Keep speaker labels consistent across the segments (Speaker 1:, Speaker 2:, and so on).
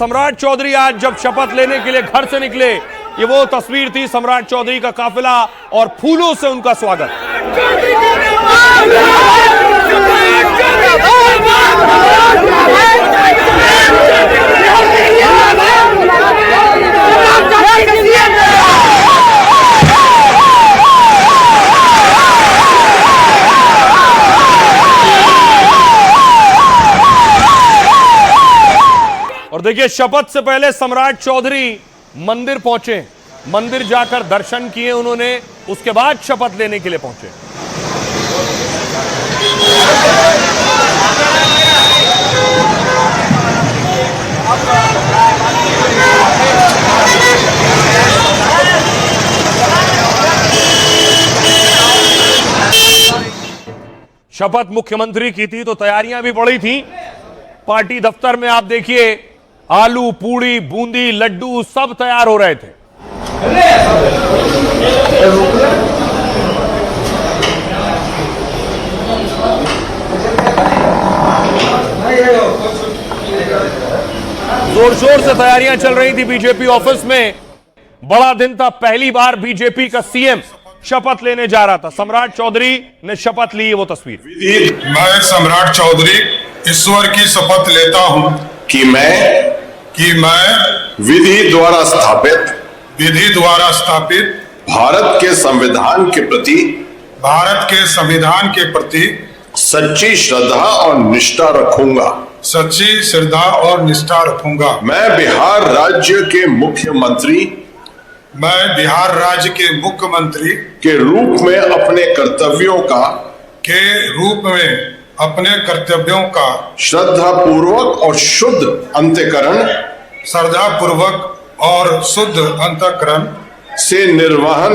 Speaker 1: सम्राट चौधरी आज जब शपथ लेने के लिए घर से निकले, ये वो तस्वीर थी सम्राट चौधरी का काफिला और फूलों से उनका स्वागत। और देखिए, शपथ से पहले सम्राट चौधरी मंदिर पहुंचे, मंदिर जाकर दर्शन किए उन्होंने, उसके बाद शपथ लेने के लिए पहुंचे। शपथ मुख्यमंत्री की थी तो तैयारियां भी बड़ी थी। पार्टी दफ्तर में आप देखिए, आलू पूड़ी बूंदी लड्डू सब तैयार हो रहे थे। जोर शोर से तैयारियां चल रही थी बीजेपी ऑफिस में। बड़ा दिन था, पहली बार बीजेपी का सीएम शपथ लेने जा रहा था। सम्राट चौधरी ने शपथ ली, वो तस्वीर।
Speaker 2: मैं सम्राट चौधरी ईश्वर की शपथ लेता हूं
Speaker 3: कि मैं विधि द्वारा स्थापित भारत के संविधान के प्रति सच्ची श्रद्धा और निष्ठा रखूंगा। मैं बिहार राज्य के मुख्यमंत्री के रूप में अपने कर्तव्यों का श्रद्धापूर्वक और शुद्ध अंतःकरण से निर्वहन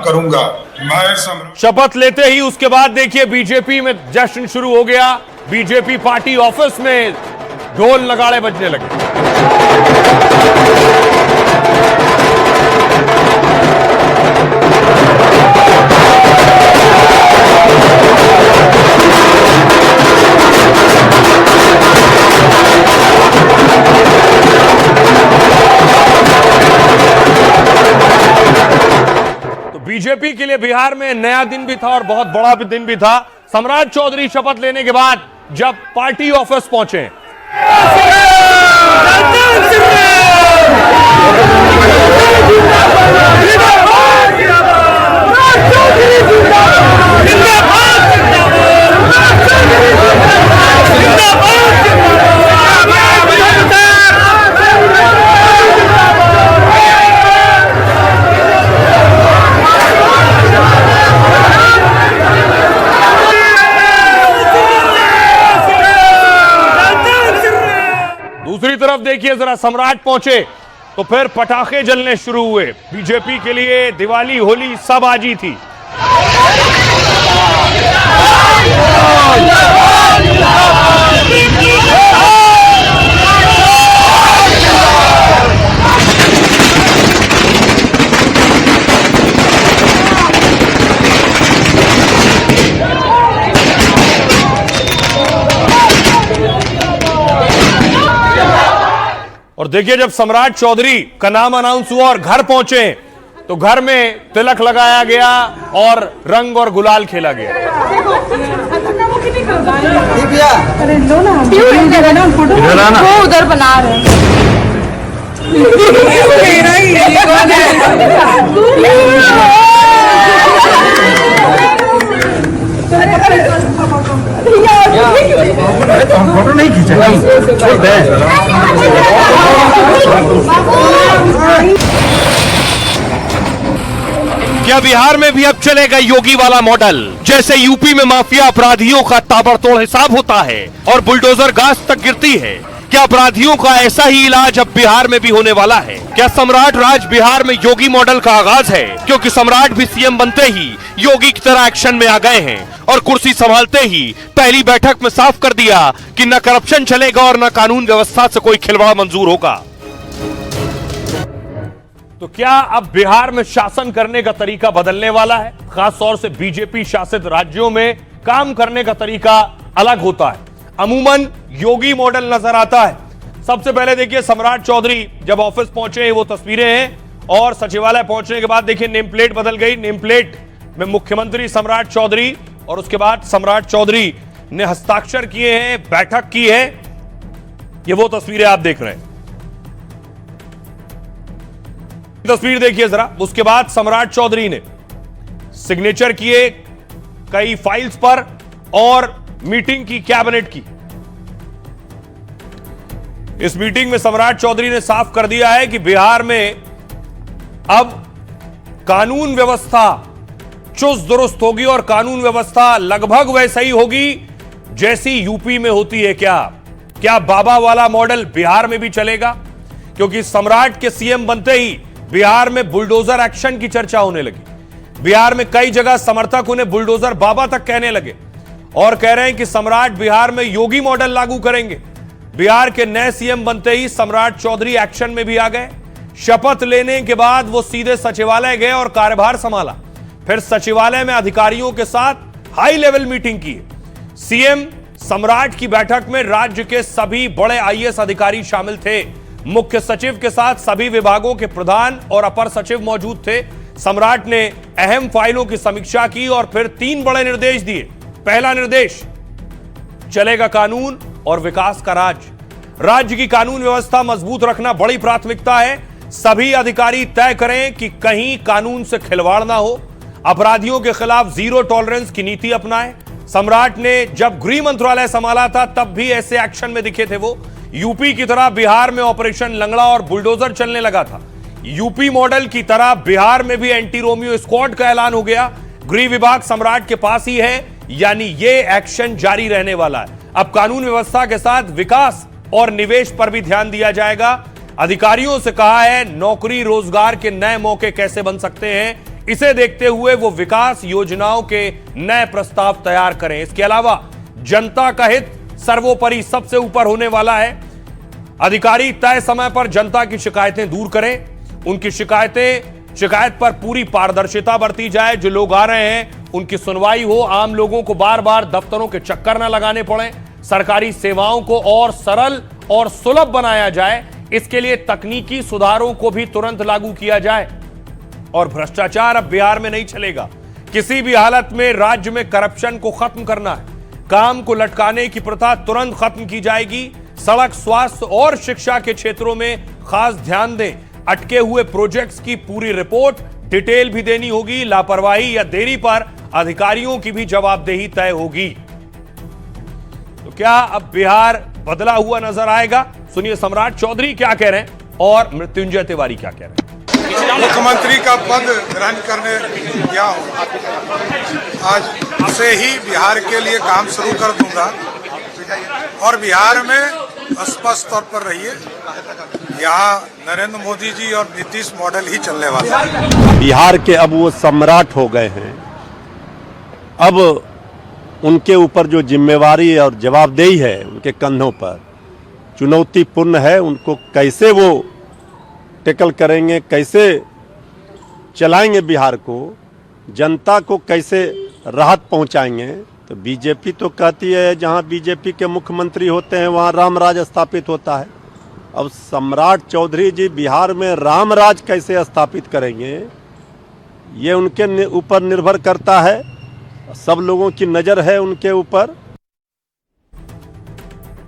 Speaker 3: करूंगा। मैं
Speaker 1: शपथ लेते ही उसके बाद देखिए, बीजेपी में जश्न शुरू हो गया। बीजेपी पार्टी ऑफिस में ढोल नगाड़े बजने लगे। बीजेपी के लिए बिहार में नया दिन भी था और बहुत बड़ा भी दिन भी था। सम्राट चौधरी शपथ लेने के बाद जब पार्टी ऑफिस पहुंचे, दूसरी तरफ देखिए जरा, सम्राट पहुंचे तो फिर पटाखे जलने शुरू हुए। बीजेपी के लिए दिवाली होली सब आज ही थी। और देखिए, जब सम्राट चौधरी का नाम अनाउंस हुआ और घर पहुंचे तो घर में तिलक लगाया गया और रंग और गुलाल खेला गया।
Speaker 4: वो उधर बना रहे
Speaker 5: फोटो नहीं खींचा।
Speaker 1: क्या बिहार में भी अब चलेगा योगी वाला मॉडल? जैसे यूपी में माफिया अपराधियों का ताबड़तोड़ हिसाब होता है और बुलडोजर घास तक गिरती है, क्या अपराधियों का ऐसा ही इलाज अब बिहार में भी होने वाला है? क्या सम्राट राज बिहार में योगी मॉडल का आगाज है? क्योंकि सम्राट भी सीएम बनते ही योगी की तरह एक्शन में आ गए हैं और कुर्सी संभालते ही पहली बैठक में साफ कर दिया कि न करप्शन चलेगा और न कानून व्यवस्था से कोई खिलवाड़ मंजूर होगा। तो क्या अब बिहार में शासन करने का तरीका बदलने वाला है? खास तौर से बीजेपी शासित राज्यों में काम करने का तरीका अलग होता है। अमूमन योगी मॉडल नजर आता है। सबसे पहले देखिए सम्राट चौधरी जब ऑफिस पहुंचे वो तस्वीरें हैं, और सचिवालय पहुंचने के बाद देखिए नेम प्लेट बदल गई। नेम प्लेट में मुख्यमंत्री सम्राट चौधरी, और उसके बाद सम्राट चौधरी ने हस्ताक्षर किए हैं, बैठक की है। ये वो तस्वीरें आप देख रहे हैं, तस्वीर देखिए जरा। उसके बाद सम्राट चौधरी ने सिग्नेचर किए कई फाइल्स पर और मीटिंग की कैबिनेट की। इस मीटिंग में सम्राट चौधरी ने साफ कर दिया है कि बिहार में अब कानून व्यवस्था चुस्त दुरुस्त होगी और कानून व्यवस्था लगभग वैसा ही होगी जैसी यूपी में होती है। क्या बाबा वाला मॉडल बिहार में भी चलेगा? क्योंकि सम्राट के सीएम बनते ही बिहार में बुलडोजर एक्शन की चर्चा होने लगी। बिहार में कई जगह समर्थक उन्हें बुलडोजर बाबा तक कहने लगे और कह रहे हैं कि सम्राट बिहार में योगी मॉडल लागू करेंगे। बिहार के नए सीएम बनते ही सम्राट चौधरी एक्शन में भी आ गए। शपथ लेने के बाद वो सीधे सचिवालय गए और कार्यभार संभाला। फिर सचिवालय में अधिकारियों के साथ हाई लेवल मीटिंग की। सीएम सम्राट की बैठक में राज्य के सभी बड़े आईएएस अधिकारी शामिल थे। मुख्य सचिव के साथ सभी विभागों के प्रधान और अपर सचिव मौजूद थे। सम्राट ने अहम फाइलों की समीक्षा की और फिर 3 बड़े निर्देश दिए। पहला निर्देश, चलेगा कानून और विकास का राज। राज्य की कानून व्यवस्था मजबूत रखना बड़ी प्राथमिकता है। सभी अधिकारी तय करें कि कहीं कानून से खिलवाड़ ना हो। अपराधियों के खिलाफ जीरो टॉलरेंस की नीति अपनाएं। सम्राट ने जब गृह मंत्रालय संभाला था तब भी ऐसे एक्शन में दिखे थे वो। यूपी की तरह बिहार में ऑपरेशन लंगड़ा और बुलडोजर चलने लगा था। यूपी मॉडल की तरह बिहार में भी एंटी रोमियो स्क्वाड का ऐलान हो गया। गृह विभाग सम्राट के पास ही है, यानी ये एक्शन जारी रहने वाला है। अब कानून व्यवस्था के साथ विकास और निवेश पर भी ध्यान दिया जाएगा। अधिकारियों से कहा है नौकरी रोजगार के नए मौके कैसे बन सकते हैं, इसे देखते हुए वो विकास योजनाओं के नए प्रस्ताव तैयार करें। इसके अलावा जनता का हित सर्वोपरि सबसे ऊपर होने वाला है। अधिकारी तय समय पर जनता की शिकायतें दूर करें। उनकी शिकायत पर पूरी पारदर्शिता बरती जाए। जो लोग आ रहे हैं उनकी सुनवाई हो। आम लोगों को बार बार दफ्तरों के चक्कर न लगाने पड़े। सरकारी सेवाओं को और सरल और सुलभ बनाया जाए। इसके लिए तकनीकी सुधारों को भी तुरंत लागू किया जाए। और भ्रष्टाचार अब बिहार में नहीं चलेगा। किसी भी हालत में राज्य में करप्शन को खत्म करना है। काम को लटकाने की प्रथा तुरंत खत्म की जाएगी। सड़क, स्वास्थ्य और शिक्षा के क्षेत्रों में खास ध्यान दें। अटके हुए प्रोजेक्ट्स की पूरी रिपोर्ट डिटेल भी देनी होगी। लापरवाही या देरी पर अधिकारियों की भी जवाबदेही तय होगी। तो क्या अब बिहार बदला हुआ नजर आएगा? सुनिए सम्राट चौधरी क्या कह रहे हैं और मृत्युंजय तिवारी क्या कह रहे हैं।
Speaker 2: मुख्यमंत्री का पद ग्रहण करने गया हूँ। आज से ही बिहार के लिए काम शुरू कर दूंगा और बिहार में स्पष्ट तौर पर रहिए, यहाँ नरेंद्र मोदी जी और नीतीश मॉडल ही चलने वाला है।
Speaker 5: बिहार के अब वो सम्राट हो गए हैं। अब उनके ऊपर जो जिम्मेवारी और जवाबदेही है उनके कंधों पर चुनौतीपूर्ण है। उनको कैसे वो टैकल करेंगे, कैसे चलाएंगे बिहार को, जनता को कैसे राहत पहुंचाएंगे। तो बीजेपी तो कहती है जहां बीजेपी के मुख्यमंत्री होते हैं वहां राम राज स्थापित होता है। अब सम्राट चौधरी जी बिहार में राम राज कैसे स्थापित करेंगे, ये उनके ऊपर निर्भर करता है। सब लोगों की नजर है उनके ऊपर।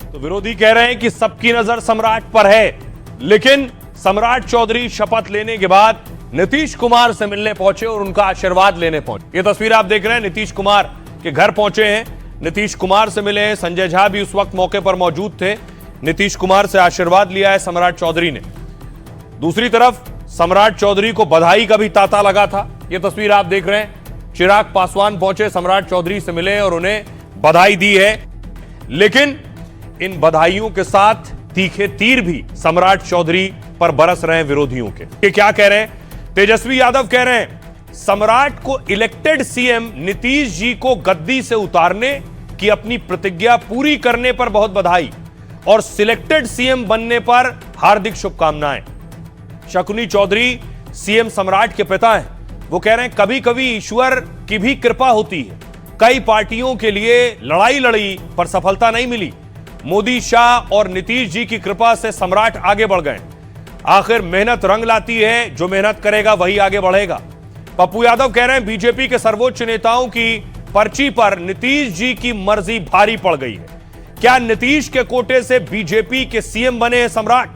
Speaker 1: तो विरोधी कह रहे हैं कि सबकी नजर सम्राट पर है, लेकिन सम्राट चौधरी शपथ लेने के बाद नीतीश कुमार से मिलने पहुंचे और उनका आशीर्वाद लेने पहुंचे। ये तस्वीर आप देख रहे हैं, नीतीश कुमार के घर पहुंचे हैं, नीतीश कुमार से मिले हैं। संजय झा भी उस वक्त मौके पर मौजूद थे। नीतीश कुमार से आशीर्वाद लिया है सम्राट चौधरी ने। दूसरी तरफ सम्राट चौधरी को बधाई का भी तांता लगा था। यह तस्वीर आप देख रहे हैं, चिराग पासवान पहुंचे, सम्राट चौधरी से मिले और उन्हें बधाई दी है। लेकिन इन बधाइयों के साथ तीखे तीर भी सम्राट चौधरी पर बरस रहे हैं विरोधियों के। ये क्या कह रहे हैं? तेजस्वी यादव कह रहे हैं सम्राट को इलेक्टेड सीएम नीतीश जी को गद्दी से उतारने की अपनी प्रतिज्ञा पूरी करने पर बहुत बधाई और सिलेक्टेड सीएम बनने पर हार्दिक शुभकामनाएं। शकुनी चौधरी सीएम सम्राट के पिता हैं। वो कह रहे हैं कभी कभी ईश्वर की भी कृपा होती है। कई पार्टियों के लिए लड़ाई लड़ी पर सफलता नहीं मिली, मोदी, शाह और नीतीश जी की कृपा से सम्राट आगे बढ़ गए। आखिर मेहनत रंग लाती है, जो मेहनत करेगा वही आगे बढ़ेगा। पप्पू यादव कह रहे हैं बीजेपी के सर्वोच्च नेताओं की पर्ची पर नीतीश जी की मर्जी भारी पड़ गई है। क्या नीतीश के कोटे से बीजेपी के सीएम बने हैं सम्राट?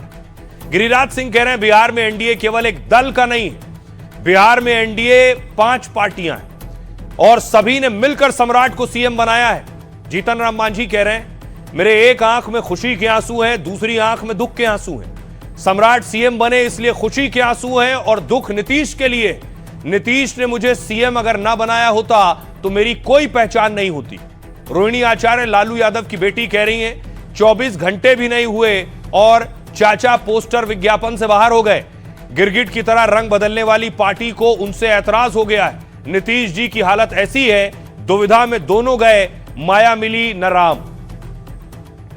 Speaker 1: गिरिराज सिंह कह रहे हैं बिहार में एनडीए केवल एक दल का नहीं है, बिहार में एनडीए 5 पार्टियां हैं और सभी ने मिलकर सम्राट को सीएम बनाया है। जीतन राम मांझी कह रहे हैं मेरे एक आंख में खुशी के आंसू हैं, दूसरी आंख में दुख के आंसू हैं। सम्राट सीएम बने इसलिए खुशी के आंसू हैं और दुख नीतीश के लिए। नीतीश ने मुझे सीएम अगर ना बनाया होता तो मेरी कोई पहचान नहीं होती। रोहिणी आचार्य लालू यादव की बेटी कह रही हैं 24 घंटे भी नहीं हुए और चाचा पोस्टर विज्ञापन से बाहर हो गए। गिरगिट की तरह रंग बदलने वाली पार्टी को उनसे ऐतराज हो गया है। नीतीश जी की हालत ऐसी है, दुविधा में दोनों गए, माया मिली न राम।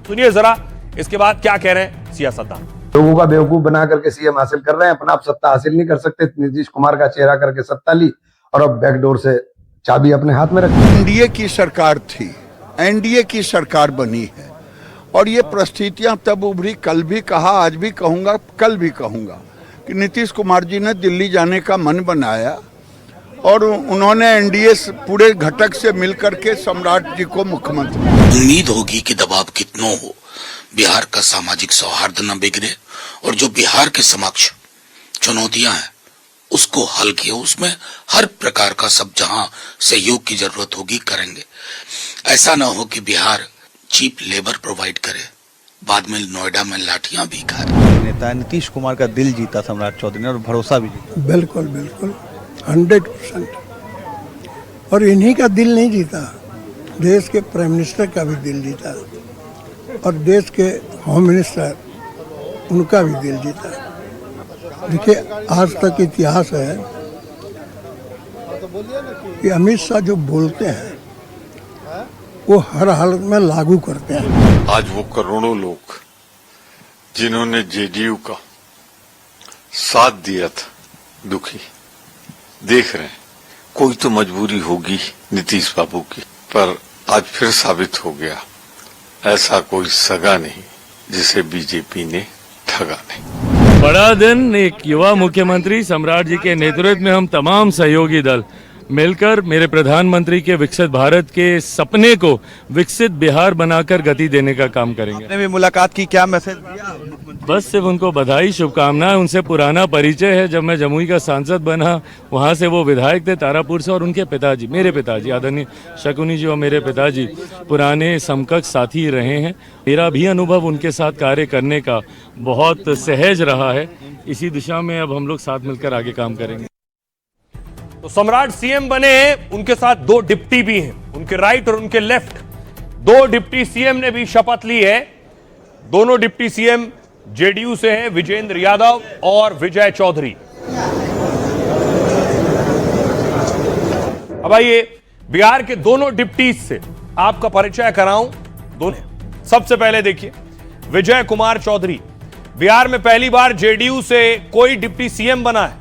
Speaker 1: सुनिए जरा इसके बाद क्या कह रहे हैं सियासतदान।
Speaker 6: लोगों का बेवकूफ बना करके सीएम हासिल कर रहे हैं, अपना आप सत्ता हासिल नहीं कर सकते। नीतीश कुमार का चेहरा करके सत्ता ली और अब बैकडोर से चाबी अपने हाथ में रखी।
Speaker 7: एनडीए की सरकार थी, एनडीए की सरकार बनी है और ये परिस्थितियां तब उभरी। कल भी कहा, आज भी कहूंगा, कल भी कहूंगा कि नीतीश कुमार जी ने दिल्ली जाने का मन बनाया और उन्होंने एनडीए पूरे घटक से मिलकर के सम्राट जी को मुख्यमंत्री।
Speaker 8: उम्मीद होगी कि दबाव कितनों हो, बिहार का सामाजिक सौहार्द न बिगड़े और जो बिहार के समक्ष चुनौतियां हैं उसको हल किया, उसमें हर प्रकार का सब जहां सहयोग की जरूरत होगी करेंगे। ऐसा ना हो कि बिहार चीप लेबर प्रोवाइड करे, बाद में नोएडा में लाठियां भी खाए।
Speaker 9: नेता नीतीश कुमार का दिल जीता सम्राट चौधरी ने और भरोसा भी जीता।
Speaker 10: बिल्कुल बिल्कुल 100%। और इन्हीं का दिल नहीं जीता, देश के प्राइम मिनिस्टर का भी दिल जीता और देश के होम मिनिस्टर उनका भी दिल जीता। देखिए आज तक इतिहास है कि अमित शाह जो बोलते हैं वो हर हालत में लागू करते हैं।
Speaker 11: आज वो करोड़ों लोग जिन्होंने जेडीयू का साथ दिया था दुखी देख रहे हैं। कोई तो मजबूरी होगी नीतीश बाबू की, पर आज फिर साबित हो गया ऐसा कोई सगा नहीं जिसे बीजेपी ने ठगा नहीं।
Speaker 12: बड़ा दिन, एक युवा मुख्यमंत्री सम्राट जी के नेतृत्व में हम तमाम सहयोगी दल मिलकर मेरे प्रधानमंत्री के विकसित भारत के सपने को विकसित बिहार बनाकर गति देने का काम करेंगे।
Speaker 9: आपने भी मुलाकात की, क्या मैसेज दिया?
Speaker 12: बस सिर्फ उनको बधाई, शुभकामनाएं। उनसे पुराना परिचय है, जब मैं जमुई का सांसद बना वहां से वो विधायक थे तारापुर से और उनके पिताजी, मेरे पिताजी आदरणीय शकुनी जी और मेरे पिताजी पुराने समकक्ष साथी रहे हैं। मेरा भी अनुभव उनके साथ कार्य करने का बहुत सहज रहा है। इसी दिशा में अब हम लोग साथ मिलकर आगे काम करेंगे।
Speaker 1: तो सम्राट सीएम बने हैं, उनके साथ 2 डिप्टी भी हैं, उनके राइट और उनके लेफ्ट। 2 डिप्टी सीएम ने भी शपथ ली है। दोनों डिप्टी सीएम जेडीयू से हैं, विजेंद्र यादव और विजय चौधरी। अब आइए बिहार के दोनों डिप्टी से आपका परिचय कराऊं। दोनों सबसे पहले देखिए विजय कुमार चौधरी, बिहार में पहली बार जेडीयू से कोई डिप्टी सीएम बना है।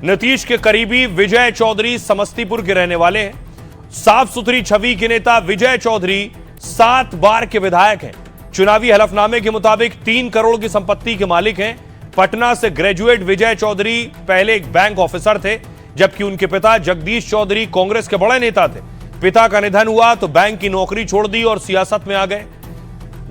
Speaker 1: नीतीश के करीबी विजय चौधरी समस्तीपुर के रहने वाले हैं। साफ सुथरी छवि के नेता विजय चौधरी 7 बार के विधायक हैं। चुनावी हलफनामे के मुताबिक 3 करोड़ की संपत्ति के मालिक हैं। पटना से ग्रेजुएट विजय चौधरी पहले एक बैंक ऑफिसर थे, जबकि उनके पिता जगदीश चौधरी कांग्रेस के बड़े नेता थे। पिता का निधन हुआ तो बैंक की नौकरी छोड़ दी और सियासत में आ गए।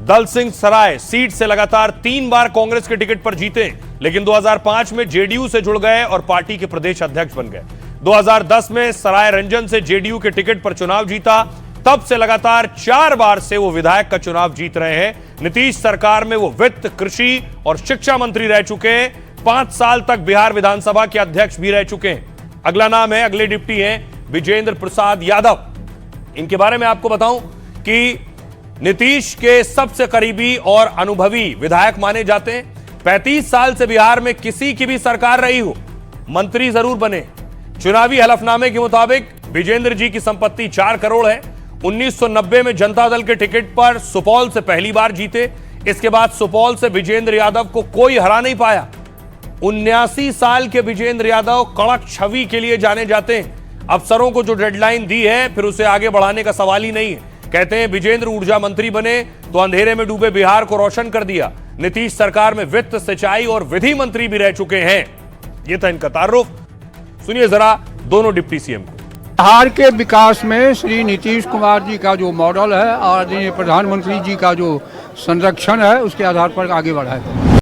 Speaker 1: दल सिंह सराय सीट से लगातार 3 बार कांग्रेस के टिकट पर जीते, लेकिन 2005 में जेडीयू से जुड़ गए और पार्टी के प्रदेश अध्यक्ष बन गए। 2010 में सराय रंजन से जेडीयू के टिकट पर चुनाव जीता, तब से लगातार 4 बार से वो विधायक का चुनाव जीत रहे हैं। नीतीश सरकार में वो वित्त, कृषि और शिक्षा मंत्री रह चुके हैं। 5 साल तक बिहार विधानसभा के अध्यक्ष भी रह चुके हैं। अगला नाम है, अगले डिप्टी हैं विजेंद्र प्रसाद यादव। इनके बारे में आपको बताऊं कि नीतीश के सबसे करीबी और अनुभवी विधायक माने जाते हैं। 35 साल से बिहार में किसी की भी सरकार रही हो, मंत्री जरूर बने। चुनावी हलफनामे के मुताबिक विजेंद्र जी की संपत्ति 4 करोड़ है। 1990 में जनता दल के टिकट पर सुपौल से पहली बार जीते। इसके बाद सुपौल से विजेंद्र यादव को कोई हरा नहीं पाया। 79 साल के विजेंद्र यादव कड़क छवि के लिए जाने जाते हैं। अफसरों को जो डेडलाइन दी है फिर उसे आगे बढ़ाने का सवाल ही नहीं है। कहते हैं विजेंद्र ऊर्जा मंत्री बने तो अंधेरे में डूबे बिहार को रोशन कर दिया। नीतीश सरकार में वित्त, सिंचाई और विधि मंत्री भी रह चुके हैं। ये था इनका तारुफ। सुनिए जरा दोनों डिप्टी सीएम को।
Speaker 10: बिहार के विकास में श्री नीतीश कुमार जी का जो मॉडल है और प्रधानमंत्री जी का जो संरक्षण है उसके आधार पर आगे बढ़ा है।